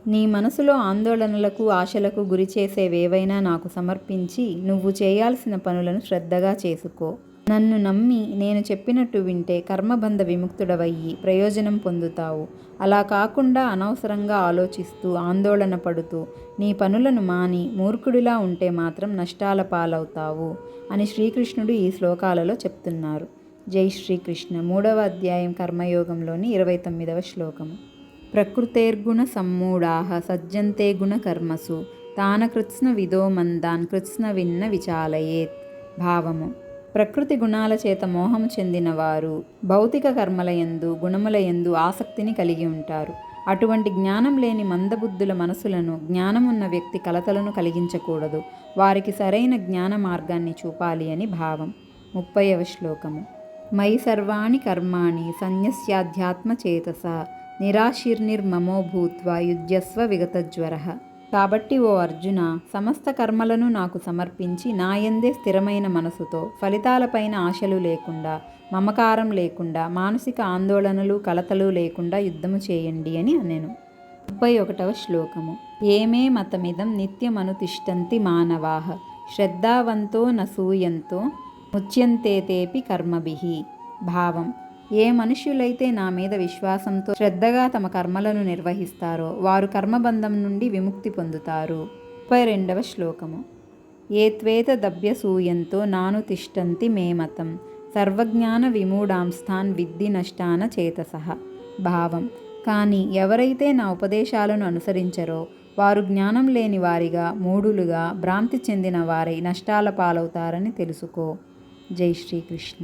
నీ మనసులో ఆందోళనలకు ఆశలకు గురిచేసేవేవైనా నాకు సమర్పించి నువ్వు చేయాల్సిన పనులను శ్రద్ధగా చేసుకో. నన్ను నమ్మి నేను చెప్పినట్టు వింటే కర్మబంధ విముక్తుడవయ్యి ప్రయోజనం పొందుతావు. అలా కాకుండా అనవసరంగా ఆలోచిస్తూ ఆందోళన పడుతూ నీ పనులను మాని మూర్ఖుడిలా ఉంటే మాత్రం నష్టాల పాలవుతావు అని శ్రీకృష్ణుడు ఈ శ్లోకాలలో చెప్తున్నారు. జై శ్రీకృష్ణ. 3వ అధ్యాయం కర్మయోగంలోని 29వ శ్లోకము. ప్రకృతేర్గుణ సమ్మూఢాః సజ్జంతే గుణకర్మసు తాన కృత్స్న విదో మందాన్ కృత్స్న విన్న విచాలయేత్. భావము: ప్రకృతి గుణాల చేత మోహము చెందిన వారు భౌతిక కర్మలయందు గుణములయందు ఆసక్తిని కలిగి ఉంటారు. అటువంటి జ్ఞానం లేని మందబుద్ధుల మనసులను జ్ఞానమున్న వ్యక్తి కలతలను కలిగించకూడదు. వారికి సరైన జ్ఞాన మార్గాన్ని చూపాలి అని భావం. 30వ శ్లోకము. మయి సర్వాణి కర్మాణి సన్యస్యాధ్యాత్మచేతసా నిరాశిర్నిర్మమో భూత్వా యుజ్యస్వ విగతజ్వరః. కాబట్టి ఓ అర్జున, సమస్త కర్మలను నాకు సమర్పించి నాయందే స్థిరమైన మనసుతో ఫలితాలపైన ఆశలు లేకుండా మమకారం లేకుండా మానసిక ఆందోళనలు కలతలు లేకుండా యుద్ధము చేయండి అని అనెను. 31వ శ్లోకము. ఏమే మతమిదం నిత్యమనుతిష్టంతి మానవాః శ్రద్ధావంతో నసూయంతో ముచ్యంతేతేపి కర్మభిః. భావం: ఏ మనుష్యులైతే నా మీద విశ్వాసంతో శ్రద్ధగా తమ కర్మలను నిర్వహిస్తారో వారు కర్మబంధం నుండి విముక్తి పొందుతారు. 32వ శ్లోకము. ఏ త్వేతదభ్యసూయంతో నానుతిష్టంతి మే మతం సర్వజ్ఞాన విమూఢాంస్థాన్ విద్ధి నష్టాన చేతసః. భావం: కానీ ఎవరైతే నా ఉపదేశాలను అనుసరించరో వారు జ్ఞానం లేని వారిగా మూఢులుగా భ్రాంతి చెందిన వారై నష్టాల పాలవుతారని తెలుసుకో. జై శ్రీకృష్ణ.